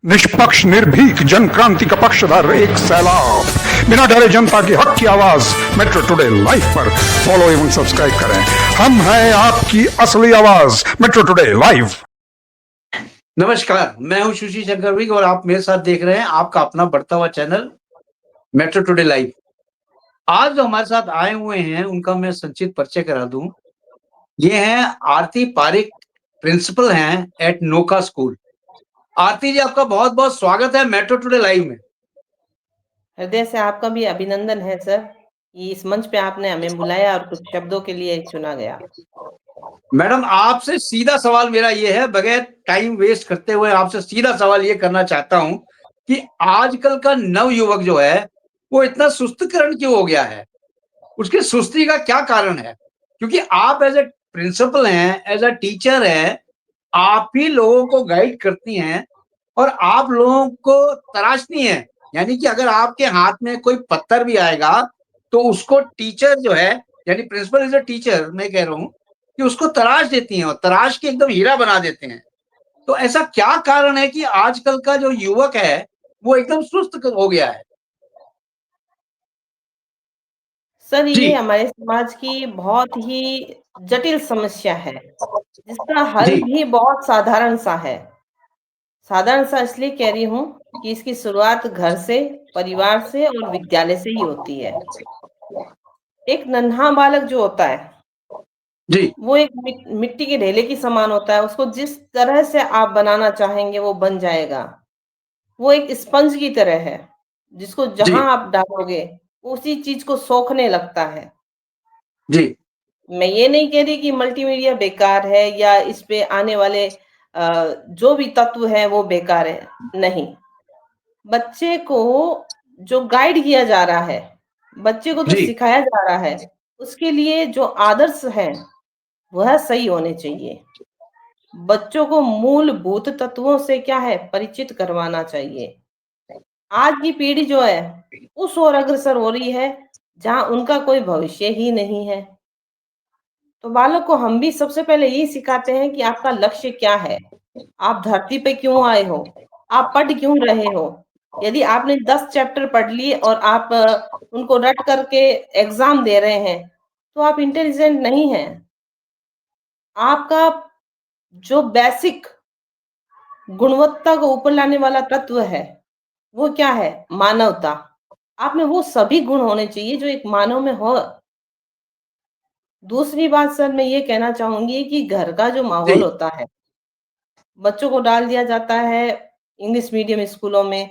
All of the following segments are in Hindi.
निष्पक्ष निर्भीक जन क्रांति का पक्षधर एक सैलाब, बिना डरे जनता की हक की आवाज मेट्रो टुडे लाइव पर फॉलो एवं सब्सक्राइब करें। हम हैं आपकी असली आवाज मेट्रो टुडे लाइव। नमस्कार, मैं हूं सुशी शंकर विग और आप मेरे साथ देख रहे हैं आपका अपना बढ़ता हुआ चैनल मेट्रो टुडे लाइव। आज जो हमारे साथ आए हुए हैं उनका मैं संक्षिप्त परिचय करा दूं। ये हैं आरती पारिक, प्रिंसिपल हैं एट नोका स्कूल। आरती जी, आपका बहुत बहुत स्वागत है मेट्रो टुडे लाइव में। हृदय से आपका भी अभिनंदन है सर कि इस मंच पे आपने हमें बुलाया और कुछ शब्दों के लिए चुना गया। मैडम, आपसे सीधा सवाल मेरा ये है, बगैर टाइम वेस्ट करते हुए आपसे सीधा सवाल ये करना चाहता हूं कि आजकल का नव युवक जो है वो इतना सुस्तकरण क्यों हो गया है? उसकी सुस्ती का क्या कारण है? क्योंकि आप एज ए प्रिंसिपल हैं, एज अ टीचर हैं, आप ही लोगों को गाइड करती हैं और आप लोगों को तराशती हैं। यानी कि अगर आपके हाथ में कोई पत्थर भी आएगा तो उसको टीचर जो है, यानी प्रिंसिपल इज अ टीचर, मैं कह रहा हूँ कि उसको तराश देती हैं और तराश के एकदम हीरा बना देते हैं। तो ऐसा क्या कारण है कि आजकल का जो युवक है वो एकदम सुस्त हो गया है? सर ये जी, हमारे समाज की बहुत ही जटिल समस्या है, जिसका हल जी, भी बहुत साधारण सा है। साधारण सा इसलिए कह रही हूँ कि इसकी शुरुआत घर से, परिवार से और विद्यालय से ही होती है। एक नन्हा बालक जो होता है जी, वो एक मिट्टी के ढेले की समान होता है। उसको जिस तरह से आप बनाना चाहेंगे वो बन जाएगा। वो एक स्पंज की तरह है, जिसको जहां जी, आप डालोगे उसी चीज को सोखने लगता है। जी, मैं ये नहीं कह रही कि मल्टीमीडिया बेकार है या इस पे आने वाले जो भी तत्व है वो बेकार है, नहीं। बच्चे को जो गाइड किया जा रहा है, बच्चे को जो जी, सिखाया जा रहा है, उसके लिए जो आदर्श है वह सही होने चाहिए। बच्चों को मूलभूत तत्वों से क्या है परिचित करवाना चाहिए। आज की पीढ़ी जो है उस ओर अग्रसर हो रही है जहां उनका कोई भविष्य ही नहीं है। तो बालक को हम भी सबसे पहले यही सिखाते हैं कि आपका लक्ष्य क्या है, आप धरती पे क्यों आए हो, आप पढ़ क्यों रहे हो। यदि आपने 10 चैप्टर पढ़ लिए और आप उनको रट करके एग्जाम दे रहे हैं तो आप इंटेलिजेंट नहीं हैं। आपका जो बेसिक गुणवत्ता को ऊपर लाने वाला तत्व है वो क्या है, मानवता। आप में वो सभी गुण होने चाहिए जो एक मानव में हो। दूसरी बात सर मैं ये कहना चाहूंगी कि घर का जो माहौल जी, होता है, बच्चों को डाल दिया जाता है इंग्लिश मीडियम स्कूलों में,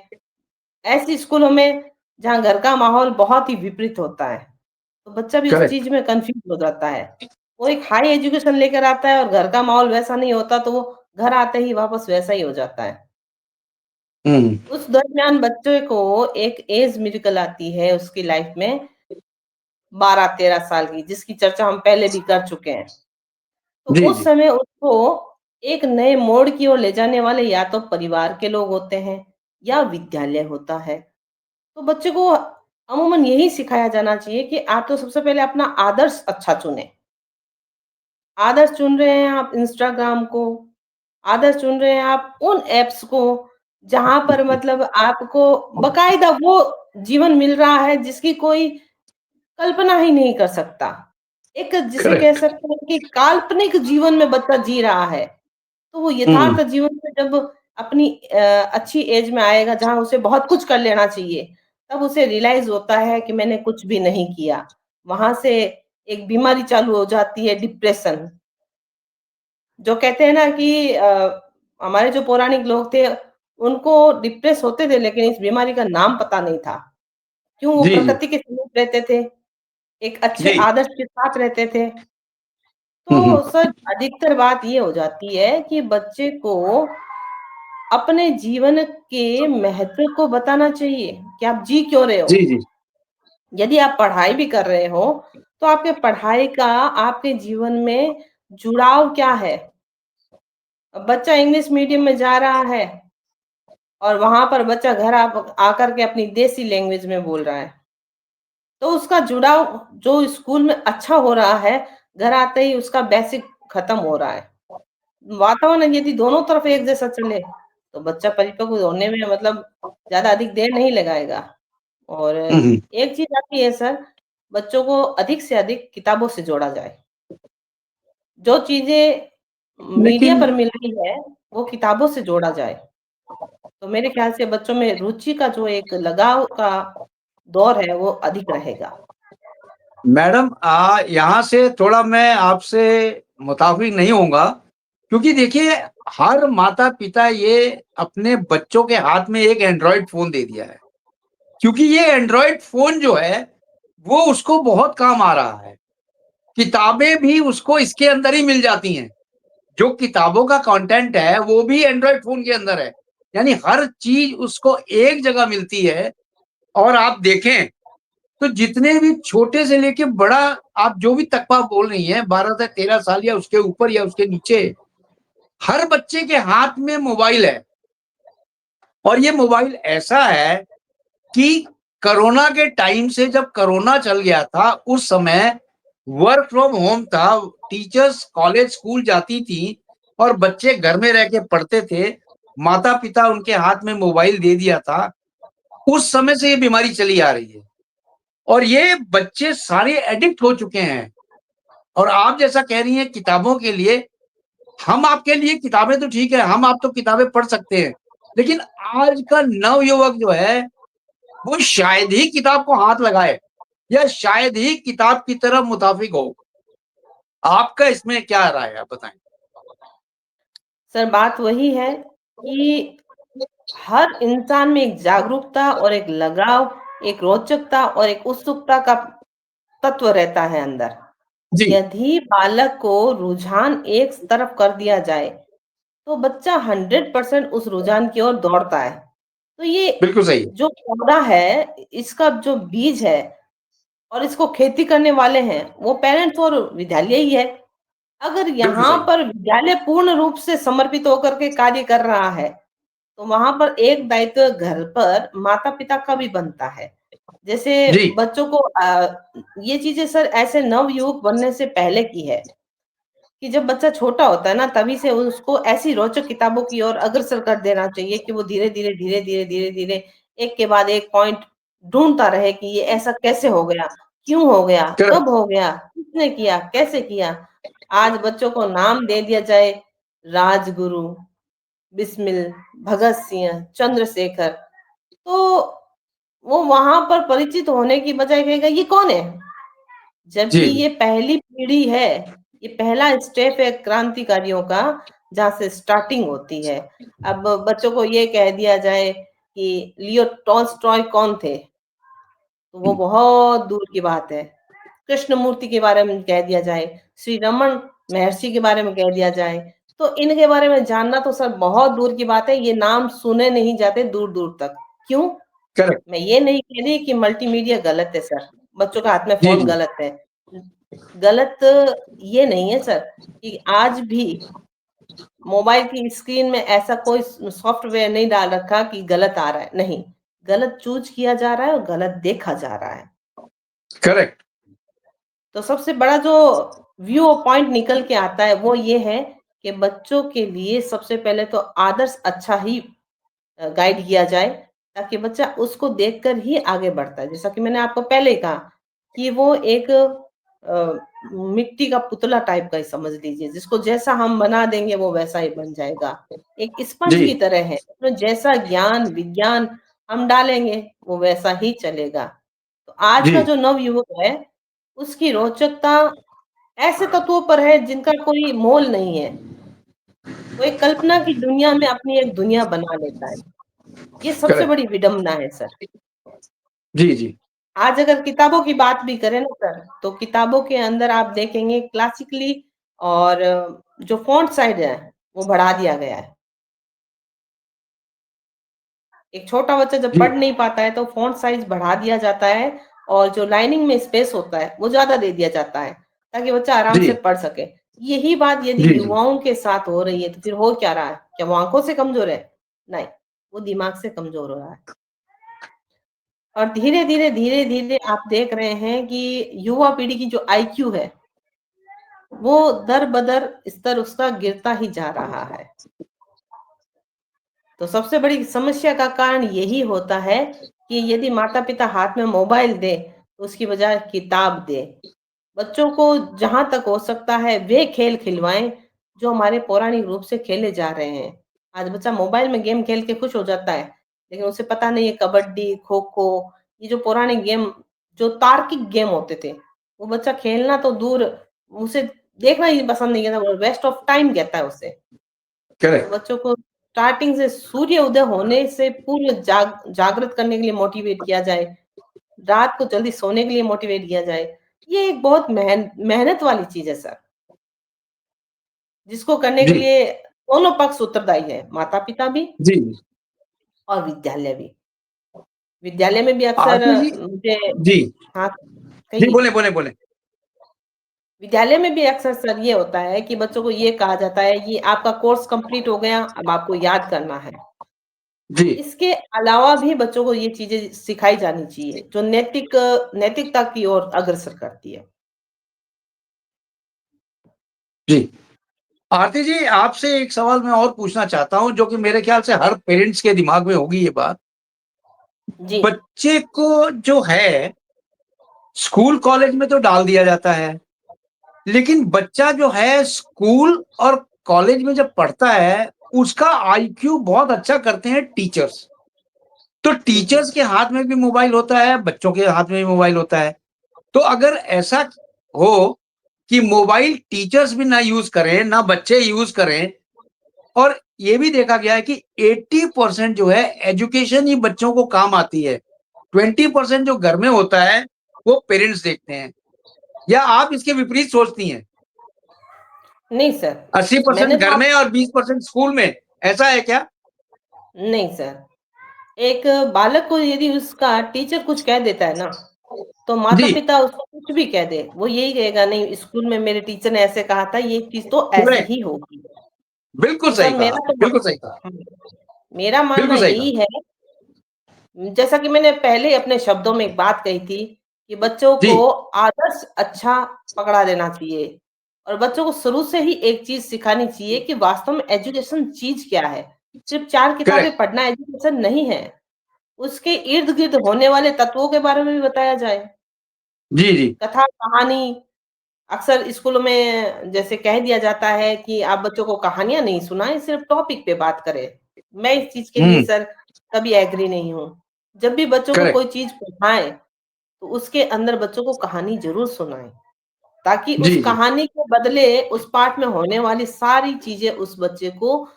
ऐसी स्कूलों में जहाँ घर का माहौल बहुत ही विपरीत होता है। तो बच्चा भी उस करेक्ट। चीज में कंफ्यूज हो जाता है। वो एक हाई एजुकेशन लेकर आता है और घर का माहौल वैसा नहीं होता तो वो घर आते ही वापस वैसा ही हो जाता है। हुँ, उस दरमियान बच्चे को एक एज मेडिकल आती है उसकी लाइफ में 12-13 साल की, जिसकी चर्चा हम पहले भी कर चुके हैं। तो जी, उस जी, समय उसको एक नए मोड़ की ओर ले जाने वाले या तो परिवार के लोग होते हैं या विद्यालय होता है। तो बच्चे को अमूमन यही सिखाया जाना चाहिए कि आप तो सबसे पहले अपना आदर्श अच्छा चुनें। आदर्श चुन रहे हैं आप इंस्टाग्राम को, आदर्श चुन रहे हैं आप उन ऐप्स को जहाँ पर मतलब आपको बाकायदा वो जीवन मिल रहा है जिसकी कोई कल्पना ही नहीं कर सकता। एक जिसे कह करेक्ट। सकते हैं कि काल्पनिक जीवन में बच्चा जी रहा है, तो वो हुँ, यथार्थ जीवन में जब अपनी अच्छी एज में आएगा जहाँ उसे बहुत कुछ कर लेना चाहिए, तब उसे रियलाइज़ होता है कि मैंने कुछ भी नहीं किया। वहाँ से एक बीमारी चालू हो जाती है डिप्रेशन। जो कहते हैं ना कि हमारे जो पौराणिक लोग थे, उनको डिप्रेस होते थे लेकिन इस बीमारी का नाम पता नहीं था। क्यों? वो जी, जी, प्रकृति के समीप रहते थे, एक अच्छे जी। आदर्श के साथ रहते थे। हुँ, तो हुँ। सर अधिकतर बात ये हो जाती है कि बच्चे को अपने जीवन के महत्व को बताना चाहिए कि आप जी क्यों रहे हो। जी, जी, यदि आप पढ़ाई भी कर रहे हो, तो आपके पढ़ाई का आपके जीवन में जुड़ाव क्या है? अब बच्चा इंग्लिश मीडियम में जा रहा है और वहाँ पर बच्चा घर आकर के अपनी देसी लैंग्वेज में बोल रहा है। तो उसका जुड़ाव जो स्कूल में अच्छा हो रहा है, घर आते ही उसका बेसिक खत्म हो रहा है। वातावरण यदि दोनों तरफ एक जैसा चले, तो बच्चा परिपक्व होने में मतलब ज्यादा अधिक देर नहीं लगाएगा। और हम्म। एक चीज आती है सर, बच्चों को अधिक से अधिक किताबों से जोड़ा जाए। जो चीजें मीडिया लेकिन पर मिल रही है वो किताबों से जोड़ा जाए, तो मेरे ख्याल से बच्चों में रुचि का जो एक लगाव का दौर है वो अधिक रहेगा। मैडम यहाँ से थोड़ा मैं आपसे मुताफिक नहीं होऊंगा, क्योंकि देखिए हर माता पिता ये अपने बच्चों के हाथ में एक एंड्रॉइड फोन दे दिया है, क्योंकि ये एंड्रॉइड फोन जो है वो उसको बहुत काम आ रहा है। किताबें भी उसको इसके अंदर ही मिल जाती हैं। जो किताबों का कंटेंट है वो भी एंड्रॉइड फोन के अंदर है, यानी हर चीज उसको एक जगह मिलती है। और आप देखें तो जितने भी छोटे से लेके बड़ा, आप जो भी तकवा बोल रही हैं, 12 से 13 साल या उसके ऊपर या उसके नीचे, हर बच्चे के हाथ में मोबाइल है। और ये मोबाइल ऐसा है कि कोरोना के टाइम से, जब कोरोना चल गया था उस समय वर्क फ्रॉम होम था, टीचर्स कॉलेज स्कूल जाती थी और बच्चे घर में रह के पढ़ते थे, माता पिता उनके हाथ में मोबाइल दे दिया था। उस समय से ये बीमारी चली आ रही है और ये बच्चे सारे एडिक्ट हो चुके हैं। और आप जैसा कह रही हैं किताबों के लिए, हम आपके लिए किताबें तो ठीक है, हम आप तो किताबें पढ़ सकते हैं, लेकिन आज का नवयुवक जो है वो शायद ही किताब को हाथ लगाए या शायद ही किताब की तरफ मुताफिक हो। आपका इसमें क्या राय है, आप बताएं। सर बात वही है कि हर इंसान में एक जागरूकता और एक लगाव, एक रोचकता और एक उत्सुकता का तत्व रहता है अंदर। जी, यदि बालक को रुझान एक तरफ कर दिया जाए तो बच्चा 100% उस रुझान की ओर दौड़ता है। तो ये बिल्कुल सही है। जो पौधा है, इसका जो बीज है और इसको खेती करने वाले हैं वो पेरेंट्स और विद्यालय ही है। अगर बिल्कुल यहाँ सही। पर विद्यालय पूर्ण रूप से समर्पित होकर के कार्य कर रहा है तो वहां पर एक दायित्व घर पर माता पिता का भी बनता है। जैसे जी, बच्चों को ये चीजें सर ऐसे नवयुवक बनने से पहले की है कि जब बच्चा छोटा होता है ना तभी से उसको ऐसी रोचक किताबों की ओर अग्रसर कर देना चाहिए कि वो धीरे धीरे एक के बाद एक पॉइंट ढूंढता रहे कि ये ऐसा कैसे हो गया, क्यों हो गया, करेक्ट। कब हो गया, किसने किया, कैसे किया। आज बच्चों को नाम दे दिया जाए, राजगुरु, बिस्मिल, भगत सिंह, चंद्रशेखर, तो वो वहां पर परिचित होने की बजाय कहेगा ये कौन है, जबकि जी, ये पहली पीढ़ी है, ये पहला स्टेप है क्रांतिकारियों का, जहाँ से स्टार्टिंग होती है। अब बच्चों को ये कह दिया जाए कि लियो टॉल्स्टॉय कौन थे, तो वो बहुत दूर की बात है। कृष्णमूर्ति के बारे में कह दिया जाए, श्री रमन महर्षि के बारे में कह दिया जाए, तो इनके बारे में जानना तो सर बहुत दूर की बात है। ये नाम सुने नहीं जाते दूर दूर तक। क्यों? करेक्ट। मैं ये नहीं कह रही कि मल्टीमीडिया गलत है सर, बच्चों के हाथ में जी, फोन जी, गलत है। गलत ये नहीं है सर कि आज भी मोबाइल की स्क्रीन में ऐसा कोई सॉफ्टवेयर नहीं डाल रखा कि गलत आ रहा है, नहीं, गलत चूज किया जा रहा है और गलत देखा जा रहा है। करेक्ट। तो सबसे बड़ा जो व्यू पॉइंट निकल के आता है वो ये है कि बच्चों के लिए सबसे पहले तो आदर्श अच्छा ही गाइड किया जाए, ताकि बच्चा उसको देखकर ही आगे बढ़ता है। जैसा कि मैंने आपको पहले ही कहा कि वो एक मिट्टी का पुतला टाइप का ही समझ लीजिए, जिसको जैसा हम बना देंगे वो वैसा ही बन जाएगा। एक स्पंज की जी, तरह है, तो जैसा ज्ञान विज्ञान हम डालेंगे वो वैसा ही चलेगा। तो आज जी, का जो नवयुवक है उसकी रोचकता ऐसे तत्वों पर है जिनका कोई मोल नहीं है। वो एक कल्पना की दुनिया में अपनी एक दुनिया बना लेता है। ये सबसे करेक्ट। बड़ी विडंबना है सर। जी, जी, आज अगर किताबों की बात भी करें ना सर, तो किताबों के अंदर आप देखेंगे क्लासिकली और जो फॉन्ट साइज है वो बढ़ा दिया गया है। एक छोटा बच्चा जब जी, पढ़ नहीं पाता है तो फॉन्ट साइज बढ़ा दिया जाता है और जो लाइनिंग में स्पेस होता है वो ज्यादा दे दिया जाता है, ताकि बच्चा आराम से जी, पढ़ सके। यही बात यदि जी, जी, युवाओं के साथ हो रही है तो फिर हो क्या रहा है? क्या वो आंखों से कमजोर है? नहीं, वो दिमाग से कमजोर हो रहा है। और धीरे धीरे आप देख रहे हैं कि युवा पीढ़ी की जो आईक्यू है वो दर बदर स्तर उसका गिरता ही जा रहा है। तो सबसे बड़ी समस्या का कारण यही होता है कि यदि माता-पिता हाथ में मोबाइल दे, तो उसकी बजाय किताब दे। बच्चों को जहाँ तक हो सकता है वे खेल खिलवाएँ, जो हमारे पौराणिक रूप से खेले जा रहे हैं। आज बच्चा मोबाइल में गेम खेल के खुश हो जाता है, लेकिन उसे पता नहीं है कबड्डी, खो-खो, ये जो पौराणिक गेम जो तार्किक गेम होते थे, वो बच्चा खेलना तो दूर, उसे देखना ही पसंद नहीं है, वो वेस्ट ऑफ टाइम कहता है उसे। तो करेक्ट। बच्चों को स्टार्टिंग से सूर्य उदय होने से पूर्व जागृत करने के लिए मोटिवेट किया जाए, रात को जल्दी सोने के लिए मोटिवेट किया जाए। ये एक बहुत मेहनत वाली चीज़ है सर, जिसको करने के जी, लिए दोनों पक्ष उत्तरदायी है, माता-पिता भी जी। और विद्यालय भी। विद्यालय में भी अक्सर आरती जी। मुझे जी, हाँ, जी, कहिए। बोले, बोले, बोले। विद्यालय में भी अक्सर सर ये होता है कि बच्चों को ये कहा जाता है, ये आपका कोर्स कंप्लीट हो गया, अब आपको याद करना है। जी, इसके अलावा भी बच्चों को ये चीज़ें सिखाई जानी चाहिए, जो नैतिकता की ओर अग्रसर करती है। जी। आरती जी, आपसे एक सवाल मैं और पूछना चाहता हूँ, जो कि मेरे ख्याल से हर पेरेंट्स के दिमाग में होगी ये बात। जी, बच्चे को जो है, स्कूल कॉलेज में तो डाल दिया जाता है, लेकिन बच्चा जो है स्कूल और कॉलेज में जब पढ़ता है, उसका आईक्यू बहुत अच्छा करते हैं टीचर्स। तो जी। टीचर्स के हाथ में भी मोबाइल होता है, बच्चों के हाथ में भी मोबाइल होता है। तो अगर ऐसा हो कि मोबाइल टीचर्स भी ना यूज़ करें, ना बच्चे यूज़ करें, और ये भी देखा गया है कि 80% जो है एजुकेशन ही बच्चों को काम आती है। 20% जो घर में होता है, वो पेरेंट्स देखते हैं। या आप इसके विपरीत सोचती हैं? नहीं सर, 80% मैंने तो घर में और 20% स्कूल में, ऐसा है क्या? नहीं सर, एक बालक को यदि उसका टीचर कुछ कह देता है ना, तो जी, माता-पिता उसको कुछ भी कह दे, वो यही कहेगा नहीं स्कूल में मेरे टीचर ने ऐसे कहा था, ये चीज़ तो ऐसी करेक्ट। ही होगी। बिल्कुल तो सही सर कहा मेरा आपने, तो बिल्कुल सही कहा, हाँ, मेरा मानना बिल्कुल सही कहा। यही है, जैसा कि मैंने पहले अपने शब्दों में एक बात कही थी कि बच्चों जी, को आदर्श अच्छा पकड़ा देना चाहिए और बच्चों को शुरू से ही एक चीज़ सिखानी चाहिए कि वास्तव में एजुकेशन चीज़ क्या है। सिर्फ़ 4 किताबें करेक्ट। पढ़ना एजुकेशन नहीं है, उसके इर्द-गिर्द होने वाले तत्वों के बारे में भी बताया जाए। जी, जी। कथा, कहानी अक्सर स्कूलों में जैसे कह दिया जाता है कि आप बच्चों को कहानियाँ नहीं सुनाएँ, सिर्फ़ टॉपिक पे बात करें। मैं इस चीज़ के लिए हुँ, सर कभी एग्री नहीं हूँ। जब भी बच्चों को करेक्ट। कोई चीज़ पढ़ाएँ, तो उसके अंदर बच्चों को कहानी ज़रूर सुनाएँ, ताकि जी, उस जी। कहानी के बदले उस पाठ में होने वाली सारी चीज़ें उस बच्चे को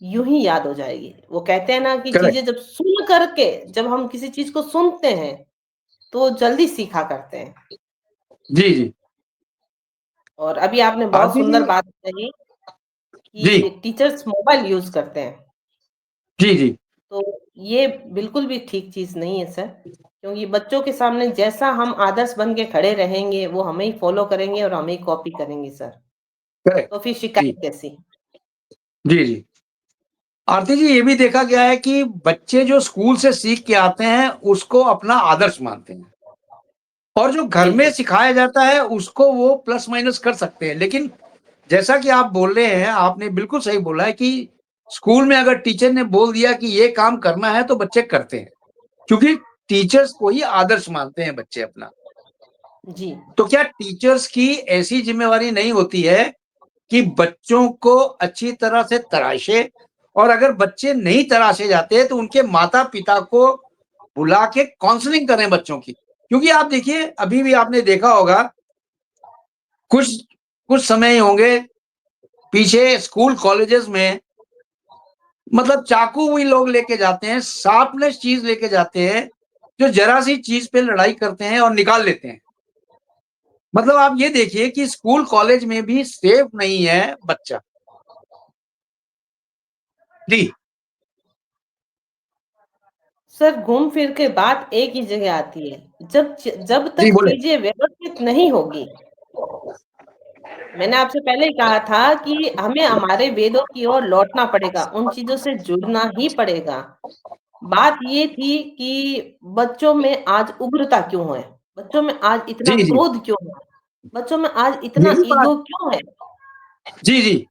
यूँ ही याद हो जाएगी। वो कहते हैं ना कि करेक्ट। चीज़ें जब सुन कर के जब हम किसी चीज़ को सुनते हैं, तो जल्दी सीखा करते हैं। जी, जी। और अभी आपने बहुत आरती जी। सुंदर बात कही जी, कि टीचर्स मोबाइल यूज़ करते हैं, जी, जी। तो ये बिल्कुल भी ठीक चीज़ नहीं है सर, क्योंकि बच्चों के सामने जैसा हम आदर्श बन के खड़े रहेंगे, वो हमें ही फ़ॉलो करेंगे और हमें ही कॉपी करेंगे सर, करेक्ट। तो फिर जी, शिकायत कैसी? जी, जी। आरती जी, ये भी देखा गया है कि बच्चे जो स्कूल से सीख के आते हैं, उसको अपना आदर्श मानते हैं, और जो घर में बिल्कुल, सिखाया जाता है, उसको वो प्लस माइनस कर सकते हैं। लेकिन जैसा कि आप बोल रहे हैं, आपने बिल्कुल सही बोला है कि स्कूल में अगर टीचर ने बोल दिया कि ये काम करना है, तो बच्चे करते हैं, क्योंकि टीचर्स को ही आदर्श मानते हैं बच्चे अपना। जी। तो क्या टीचर्स की ऐसी ज़िम्मेवारी नहीं होती है कि बच्चों को अच्छी तरह से तराशे, और अगर बच्चे नहीं तराशे जाते तो उनके माता-पिता को बुला के काउंसलिंग करें बच्चों की? क्योंकि आप देखिए, अभी भी आपने देखा होगा, कुछ कुछ समय ही होंगे पीछे स्कूल कॉलेजेस में, मतलब चाकू भी लोग लेके जाते हैं, शार्पनेस चीज़ लेके जाते हैं, जो ज़रा-सी चीज़ पे लड़ाई करते हैं और निकाल लेते हैं। मतलब आप ये देखिए कि स्कूल कॉलेज में भी सेफ नहीं है बच्चा। जी, सर घूम फिर के बात एक ही जगह आती है, जब जी तक बोले। चीज़ें व्यवस्थित नहीं होगी, मैंने आपसे पहले ही कहा था कि हमें हमारे वेदों की ओर लौटना पड़ेगा, उन चीज़ों से जुड़ना ही पड़ेगा। बात ये थी कि बच्चों में आज उग्रता क्यों है? बच्चों में आज इतना जी, जी। क्रोध क्यों है? बच्चों में आज इतना यही बात। ईगो क्यों है? जी, जी।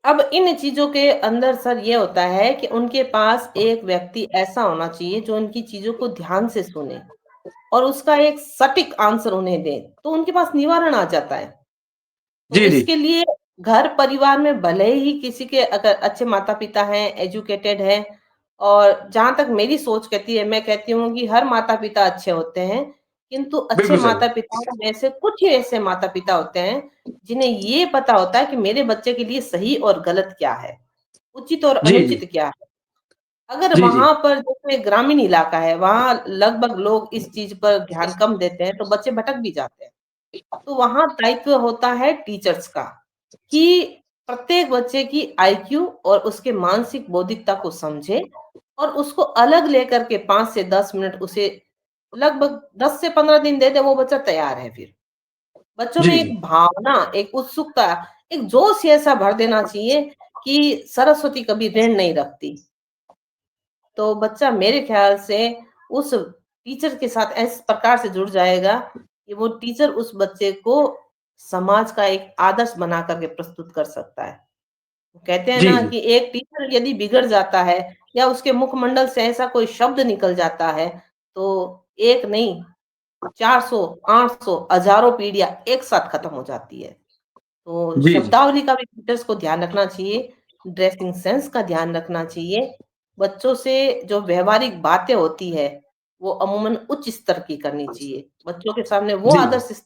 अब इन चीज़ों के अंदर सर ये होता है कि उनके पास एक व्यक्ति ऐसा होना चाहिए जो उनकी चीज़ों को ध्यान से सुने और उसका एक सटीक आंसर उन्हें दे, तो उनके पास निवारण आ जाता है। तो जी, जी। इसके लिए घर परिवार में भले ही किसी के अगर अच्छे माता-पिता हैं, एजुकेटेड हैं और जहाँ तक मेरी सोच कहती है, मैं कहती हूँ कि हर माता-पिता अच्छे होते हैं, किंतु अच्छे बिल्कुल सही। माता-पिताओं में से कुछ ही ऐसे माता-पिता होते हैं, जिन्हें ये पता होता है कि मेरे बच्चे के लिए सही और गलत क्या है, उचित और जी, जी। अनुचित क्या है। अगर जी, जी। वहाँ पर जैसे ग्रामीण इलाका है, वहाँ लगभग लोग इस चीज़ पर ध्यान कम देते हैं, तो बच्चे भटक भी जाते हैं। तो वहाँ दायित्व होता है टीचर्स का कि प्रत्येक बच्चे की आईक्यू और उसके मानसिक बौद्धिकता को समझे और उसको अलग लेकर के 5 से 10 मिनट उसे लगभग 10 से 15 दिन दे दे, वो बच्चा तैयार है फिर। बच्चों में जी, जी। एक भावना, एक उत्सुकता, एक जोश ही ऐसा भर देना चाहिए कि सरस्वती कभी ऋण नहीं रखती। तो बच्चा मेरे ख़्याल से उस टीचर के साथ इस प्रकार से जुड़ जाएगा कि वो टीचर उस बच्चे को समाज का एक आदर्श बना कर के प्रस्तुत कर सकता है। कहते हैं जी, ना जी। कि एक टीचर यदि बिगड़ जाता है या उसके मुखमंडल से ऐसा कोई शब्द निकल जाता है, तो एक नहीं 400, 800, हज़ारों पीढ़ियाँ एक साथ खत्म हो जाती है। तो जी, जी। शब्दावली का भी टीचर्स को ध्यान रखना चाहिए, ड्रेसिंग सेंस का ध्यान रखना चाहिए। बच्चों से जो व्यावहारिक बातें होती है, वो अमूमन उच्च स्तर की करनी चाहिए। बच्चों के सामने वो जी, जी। आदर्श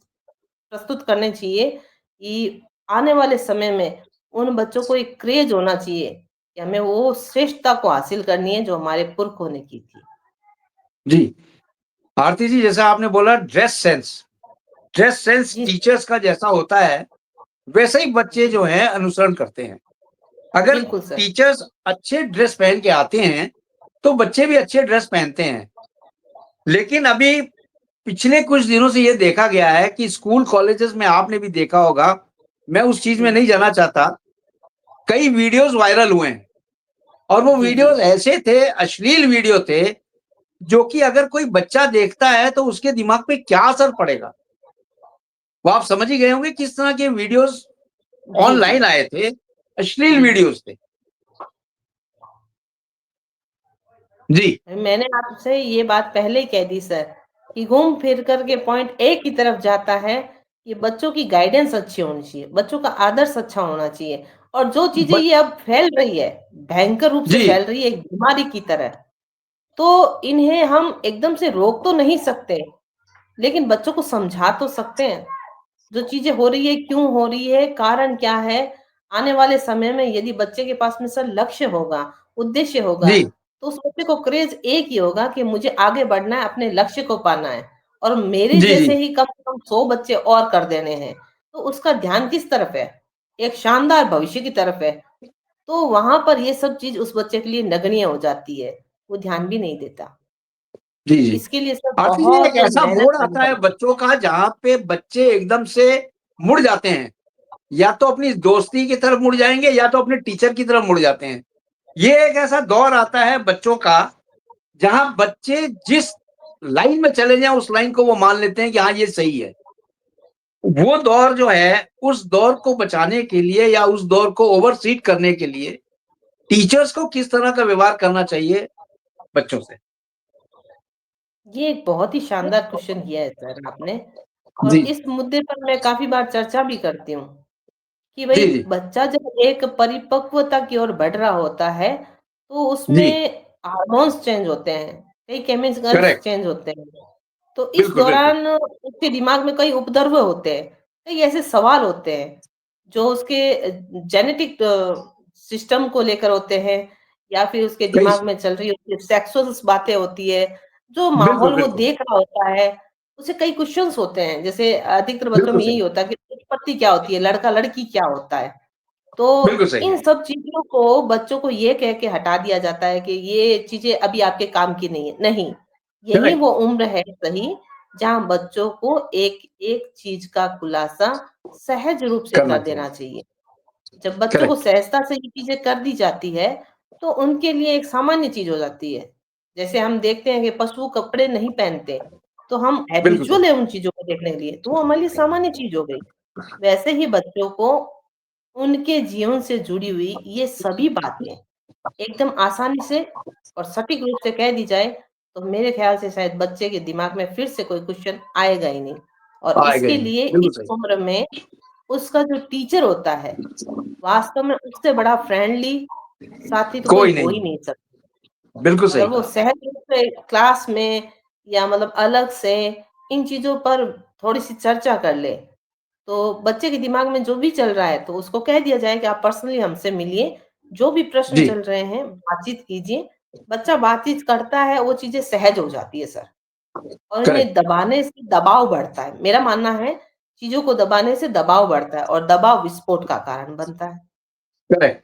प्रस्तुत करने चाहिए कि आने वाले समय में उन बच्चों को एक क्रेज़ होना चाहिए कि हमें वो श्रेष्ठता को हासिल करनी है जो हमारे पुरखों ने की थी। जी। आरती जी, जैसा आपने बोला ड्रेस सेंस जी, सर, टीचर्स का जैसा होता है, वैसे ही बच्चे जो हैं अनुसरण करते हैं। अगर बिल्कुल सर। टीचर्स अच्छे ड्रेस पहन के आते हैं, तो बच्चे भी अच्छे ड्रेस पहनते हैं। लेकिन अभी पिछले कुछ दिनों से ये देखा गया है कि स्कूल कॉलेजेस में आपने भी देखा होगा, मैं उस चीज़ में जी। नहीं जाना चाहता, कई वीडियोज़ वायरल हुए हैं और वो जी, जी। वीडियोज़ ऐसे थे, अश्लील वीडियो थे, जो कि अगर कोई बच्चा देखता है तो उसके दिमाग पे क्या असर पड़ेगा? वो आप समझ ही गए होंगे किस तरह के वीडियोज़ जी, जी। ऑनलाइन आए थे, अश्लील जी, जी। वीडियोज़ थे। जी, मैंने आपसे ये बात पहले ही कह दी सर, कि घूम फिर कर के पॉइंट एक ही तरफ जाता है कि बच्चों की गाइडेंस अच्छी होनी चाहिए, बच्चों का आदर्श अच्छा होना चाहिए और जो चीज़ें बट ये अब फैल रही है, भयंकर रूप से जी, फैल रही है एक बीमारी की तरह, तो इन्हें हम एकदम से रोक तो नहीं सकते, लेकिन बच्चों को समझा तो सकते हैं। जो चीज़ें हो रही है, क्यों हो रही है, कारण क्या है? आने वाले समय में यदि बच्चे के पास में सर लक्ष्य होगा, उद्देश्य होगा, जी, तो उस बच्चे को क्रेज़ एक ही होगा कि मुझे आगे बढ़ना है, अपने लक्ष्य को पाना है और मेरे जी, जी, जैसे ही कम से कम 100 बच्चे और कर देने हैं। तो उसका ध्यान किस तरफ है? एक शानदार भविष्य की तरफ है। तो वहाँ पर ये सब चीज़ उस बच्चे के लिए नगण्य हो जाती है। वो ध्यान भी नहीं देता। जी, तो जी। इसके लिए सर आरती जी, एक बहुत ऐसा मेहनत मोड़ करनी आता है पड़ेगी। बच्चों का जहाँ पे बच्चे एकदम से मुड़ जाते हैं, या तो अपनी दोस्ती की तरफ मुड़ जाएँगे या तो अपने टीचर की तरफ मुड़ जाते हैं। ये एक ऐसा दौर आता है बच्चों का, जहाँ बच्चे जिस लाइन में चले जाएँ उस लाइन को वो मान लेते हैं कि हाँ, ये सही है। वो दौर जो है, उस दौर को बचाने के लिए या उस दौर को ओवरसीड करने के लिए टीचर्स को किस तरह का व्यवहार करना चाहिए बच्चों से? ये एक बहुत ही शानदार क्वेश्चन किया है सर आपने और जी, इस मुद्दे पर मैं काफ़ी बार चर्चा भी करती हूँ, कि भई जी, जी, बच्चा जब एक परिपक्वता की ओर बढ़ रहा होता है, तो जी, उसमें हार्मोन्स चेंज होते हैं, कई केमिकल्स करेक्ट। चेंज होते हैं। तो इस बिल्कुल, बिल्कुल। दौरान उसके दिमाग में कई उपद्रव होते हैं, कई ऐसे सवाल होते हैं, जो उसके जेनेटिक सिस्टम को लेकर होते हैं या फिर उसके कई दिमाग में चल रही होती है, सेक्सुअल्स बातें होती है, जो बिल्कुल, माहौल वो बिल्कुल। देख रहा होता है, उसे कई क्वेश्चन्स होते हैं। जैसे अधिकतर बच्चों बिल्कुल में यही सही, होता है कि उत्पत्ति क्या होती है, लड़का-लड़की क्या होता है? तो बिल्कुल सही। इन सब चीज़ों को बच्चों को ये कह के हटा दिया जाता है कि ये चीज़ें अभी आपके काम की नहीं है। नहीं, यही करेक्ट, वो उम्र है सही, जहाँ बच्चों को एक-एक चीज़ का खुलासा सहज रूप से करना कर चाहिए। देना चाहिए। जब बच्चों को करेक्ट, सहजता से ये चीज़ें कर दी जाती है, तो उनके लिए एक सामान्य चीज़ हो जाती है। जैसे हम देखते हैं कि पशु कपड़े नहीं पहनते, तो हम बिल्कुल सही। हैबिचुअल है उन चीज़ों को देखने के लिए, तो वो हमारे लिए सामान्य चीज़ हो गई। वैसे ही बच्चों को उनके जीवन से जुड़ी हुई ये सभी बातें एकदम आसानी से और सटीक रूप से कह दी जाए, तो मेरे ख्याल से शायद बच्चे के दिमाग में फिर से कोई क्वेश्चन आएगा ही नहीं। और आ इसके गए, लिए बिल्कुल इस सही। उम्र में उसका जो टीचर होता है, वास्तव में उससे बड़ा फ्रेंडली साथी तो कोई कोई हो नहीं, ही नहीं सकता। बिल्कुल अगर सही वो कहा। सहज रूप से क्लास में या मतलब अलग से इन चीज़ों पर थोड़ी-सी चर्चा कर ले, तो बच्चे के दिमाग में जो भी चल रहा है, तो उसको कह दिया जाए कि आप पर्सनली हमसे मिलिए, जो भी प्रश्न जी, चल रहे हैं, बातचीत कीजिए। बच्चा बातचीत करता है, वो चीज़ें सहज हो जाती है सर। और इन्हें करेक्ट, दबाने से दबाव बढ़ता है। मेरा मानना है, चीज़ों को दबाने से दबाव बढ़ता है और दबाव विस्फोट का कारण बनता है। करेक्ट।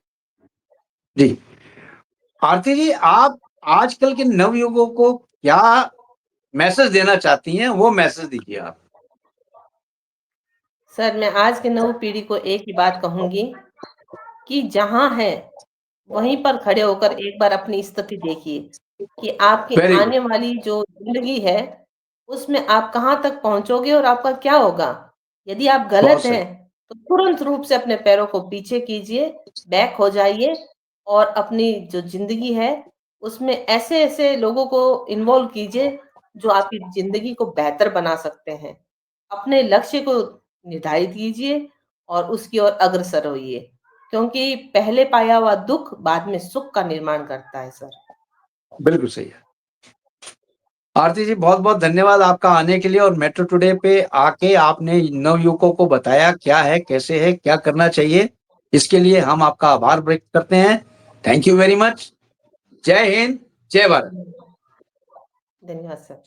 जी, आरती जी, आप आजकल के नवयुवकों को क्या मैसेज देना चाहती हैं, वो मैसेज दीजिए आप। सर, मैं आज की नव पीढ़ी को एक ही बात कहूँगी कि जहाँ हैं, वहीं पर खड़े होकर एक बार अपनी स्थिति देखिए कि आपकी वेरी गुड, आने वाली जो ज़िंदगी है, उसमें आप कहाँ तक पहुँचोगे और आपका क्या होगा? यदि आप बहुत गलत सही, हैं, तो तुरंत रूप से अपने पैरों को पीछे कीजिए, बैक हो जाइए और अपनी जो ज़िंदगी है, उसमें ऐसे-ऐसे लोगों को इन्वॉल्व कीजिए, जो आपकी ज़िंदगी को बेहतर बना सकते हैं। अपने लक्ष्य को निर्धारित कीजिए और उसकी ओर अग्रसर होइए, क्योंकि पहले पाया हुआ दुःख बाद में सुख का निर्माण करता है सर। बिल्कुल सही है। आरती जी, बहुत-बहुत धन्यवाद आपका आने के लिए और मेट्रो टुडे पे आके आपने नवयुवकों को बताया क्या है, कैसे है, क्या करना चाहिए। इसके लिए हम आपका आभार व्यक्त करते हैं। Thank you very much. जय हिंद, जय भारत। धन्यवाद सर।